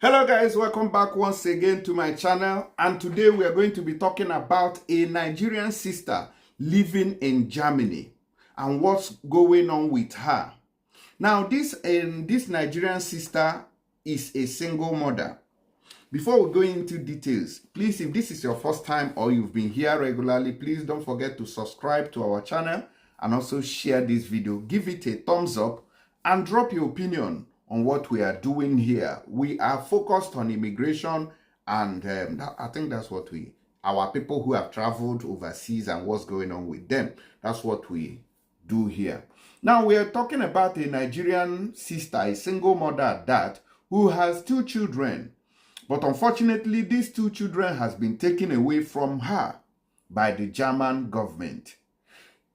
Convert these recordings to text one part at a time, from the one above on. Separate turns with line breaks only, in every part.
Hello guys, welcome back once again to my channel, and today we are going to be talking about a Nigerian sister living in Germany and what's going on with her. Now this Nigerian sister is a single mother. Before we go into details, please, if this is your first time or you've been here regularly, please don't forget to subscribe to our channel and also share this video. Give it a thumbs up and drop your opinion on what we are doing here. We are focused on immigration, and I think that's what our people who have traveled overseas and what's going on with them. That's what we do here. Now we are talking about a Nigerian sister, a single mother at that, who has 2 children. But unfortunately, these 2 children has been taken away from her by the German government.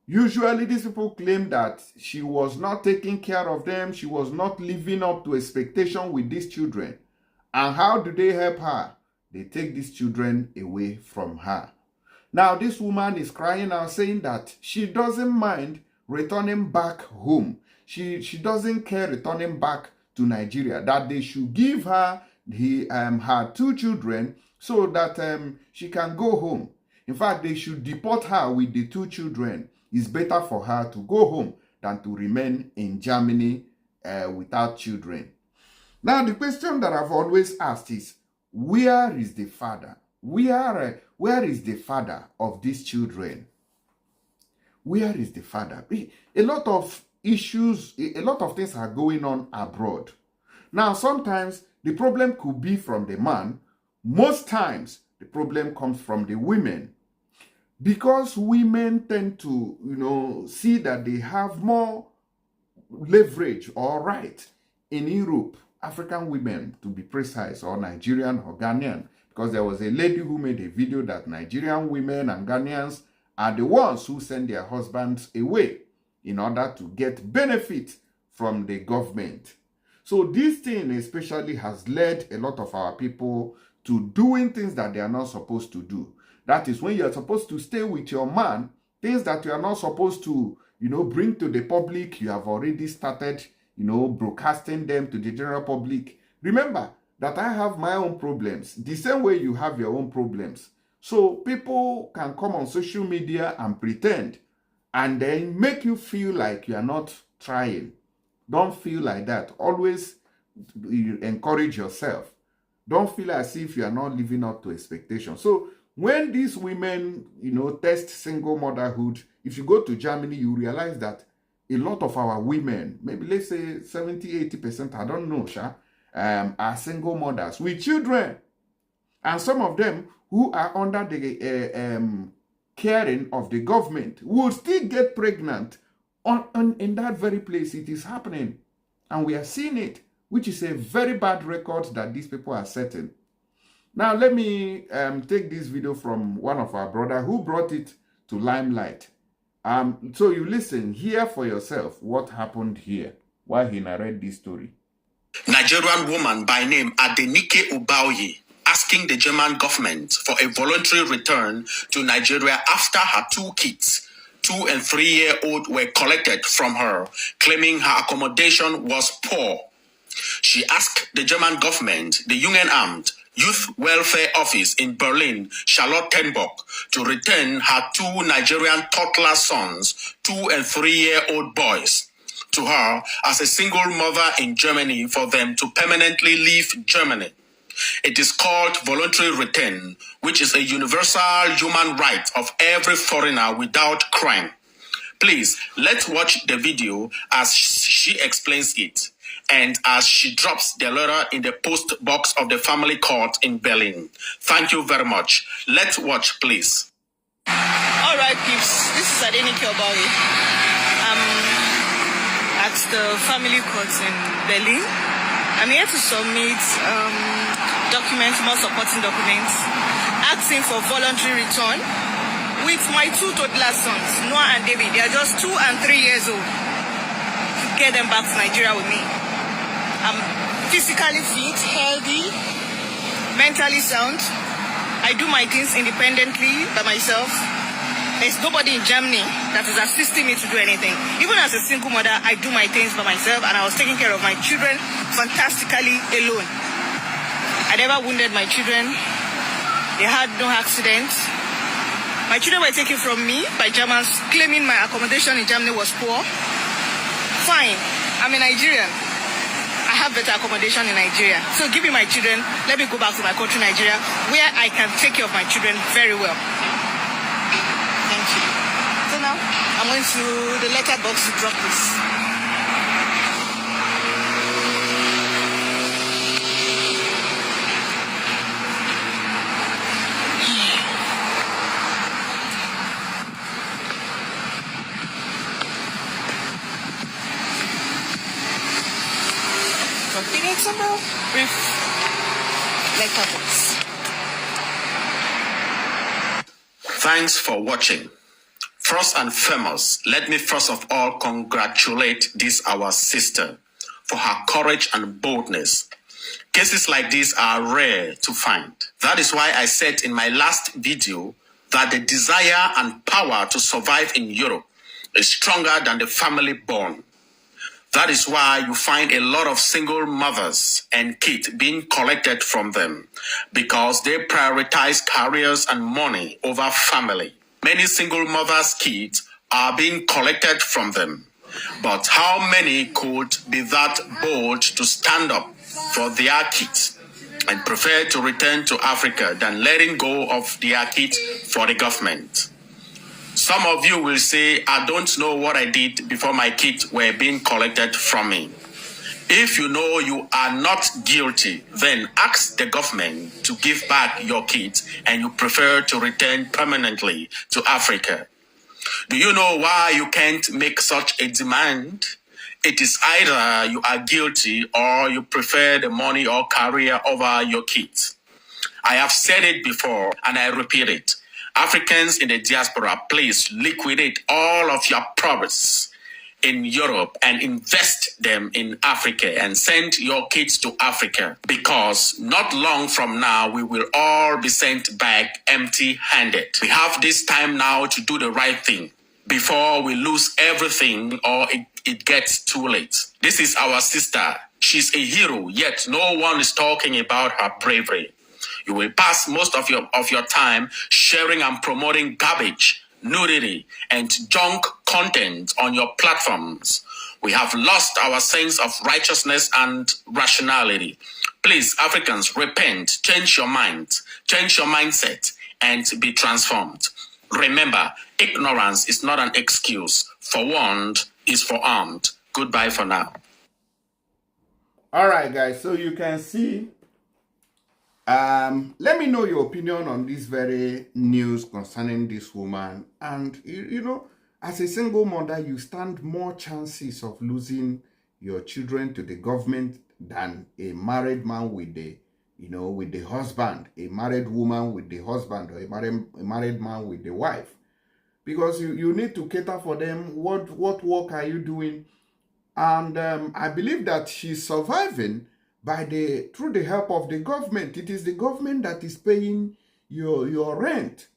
Usually, these people claim that she was not taking care of them. She was not living up to expectation with these children. And how do they help her? They take these children away from her. Now, this woman is crying out saying that she doesn't mind returning back home. She doesn't care returning back to Nigeria, that they should give her her 2 children so that she can go home. In fact, they should deport her with the 2 children. It's better for her to go home than to remain in Germany without children. Now, the question that I've always asked is, where is the father? Where is the father of these children? Where is the father? A lot of issues, a lot of things are going on abroad. Now, sometimes the problem could be from the man. Most times, the problem comes from the women. Because women tend to, see that they have more leverage or right in Europe, African women to be precise, or Nigerian or Ghanaian. Because there was a lady who made a video that Nigerian women and Ghanaians are the ones who send their husbands away in order to get benefit from the government. So this thing especially has led a lot of our people to doing things that they are not supposed to do. That is, when you are supposed to stay with your man, things that you are not supposed to, bring to the public, you have already started, broadcasting them to the general public. Remember that I have my own problems, the same way you have your own problems. So people can come on social media and pretend and then make you feel like you are not trying. Don't feel like that. Always encourage yourself. Don't feel as if you are not living up to expectations. So when these women, test single motherhood, if you go to Germany, you realize that a lot of our women, maybe let's say 70–80%, I don't know, are single mothers with children. And some of them who are under the caring of the government will still get pregnant in that very place. It is happening. And we are seeing it, which is a very bad record that these people are setting. Now, let me take this video from one of our brothers who brought it to limelight. So you listen, hear for yourself what happened here while he narrated this story.
Nigerian woman by name Adenike Ubaoye asking the German government for a voluntary return to Nigeria after her 2 kids, 2- and 3-year-old, were collected from her, claiming her accommodation was poor. She asked the German government, the Jugendamt, Youth Welfare Office in Berlin, Charlottenburg, to return her 2 Nigerian toddler sons, 2- and 3-year-old boys, to her as a single mother in Germany for them to permanently leave Germany. It is called voluntary return, which is a universal human right of every foreigner without crime. Please, let's watch the video as she explains it, and as she drops the letter in the post box of the family court in Berlin. Thank you very much. Let's watch, please.
All right, peeps. This is Adenike Ubaoye. I'm at the family court in Berlin. I'm here to submit documents, more supporting documents, asking for voluntary return with my 2 toddler sons, Noah and David. They are just 2 and 3 years old. To get them back to Nigeria with me. I'm physically fit, healthy, mentally sound. I do my things independently by myself. There's nobody in Germany that is assisting me to do anything. Even as a single mother, I do my things by myself, and I was taking care of my children fantastically alone. I never wounded my children. They had no accidents. My children were taken from me by Germans, claiming my accommodation in Germany was poor. Fine, I'm a Nigerian. I have better accommodation in Nigeria. So give me my children. Let me go back to my country, Nigeria, where I can take care of my children very well. Thank you. So now, I'm going to the letter box to drop this. Containing some brief letterbox.
Thanks for watching. First and foremost, let me first of all congratulate this our sister for her courage and boldness. Cases like these are rare to find. That is why I said in my last video that the desire and power to survive in Europe is stronger than the family bond. That is why you find a lot of single mothers and kids being collected from them because they prioritize careers and money over family. Many single mothers' kids are being collected from them. But how many could be that bold to stand up for their kids and prefer to return to Africa than letting go of their kids for the government? Some of you will say, I don't know what I did before my kids were being collected from me. If you know you are not guilty, then ask the government to give back your kids and you prefer to return permanently to Africa. Do you know why you can't make such a demand? It is either you are guilty or you prefer the money or career over your kids. I have said it before and I repeat it. Africans in the diaspora, please liquidate all of your profits in Europe and invest them in Africa and send your kids to Africa, because not long from now we will all be sent back empty-handed. We have this time now to do the right thing before we lose everything or it gets too late. This is our sister. She's a hero, yet no one is talking about her bravery. You will pass most of your time sharing and promoting garbage, nudity, and junk content on your platforms. We have lost our sense of righteousness and rationality. Please, Africans, repent, change your mind, change your mindset, and be transformed. Remember, ignorance is not an excuse. Forewarned is forearmed. Goodbye for now.
All right, guys, so you can see. Let me know your opinion on this very news concerning this woman. And, you know, as a single mother, you stand more chances of losing your children to the government than a married man with the, with the husband, a married woman with the husband, or a married man with the wife. Because you need to cater for them. What work are you doing? And I believe that she's surviving through the help of the government. It is the government that is paying your rent.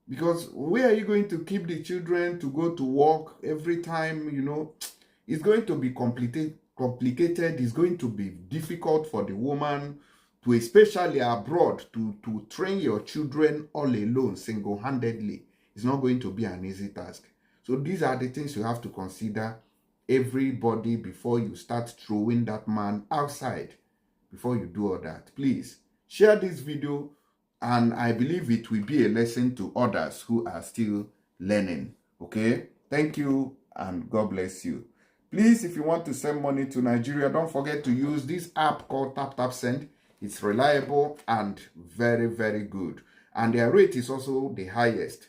Because where are you going to keep the children to go to work every time? It's going to be complicated. It's going to be difficult for the woman to, especially abroad, to train your children all alone, single-handedly. It's not going to be an easy task. So these are the things you have to consider, everybody, before you start throwing that man outside. Before you do all that, please share this video, and I believe it will be a lesson to others who are still learning. Okay, thank you and God bless you. Please, if you want to send money to Nigeria, don't forget to use this app called TapTapSend. It's reliable and very, very good, and their rate is also the highest.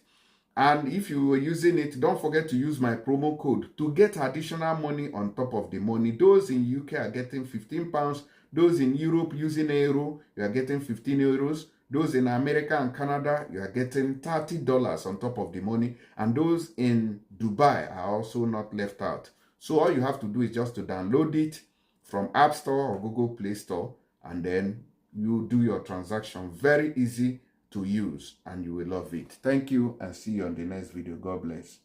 And if you were using it, don't forget to use my promo code to get additional money on top of the money. Those in UK are getting £15. Those in Europe using euro, you are getting 15 euros. Those in America and Canada, you are getting $30 on top of the money. And those in Dubai are also not left out. So all you have to do is just to download it from App Store or Google Play Store, and then you do your transaction. Very easy to use, and you will love it. Thank you, and see you on the next video. God bless.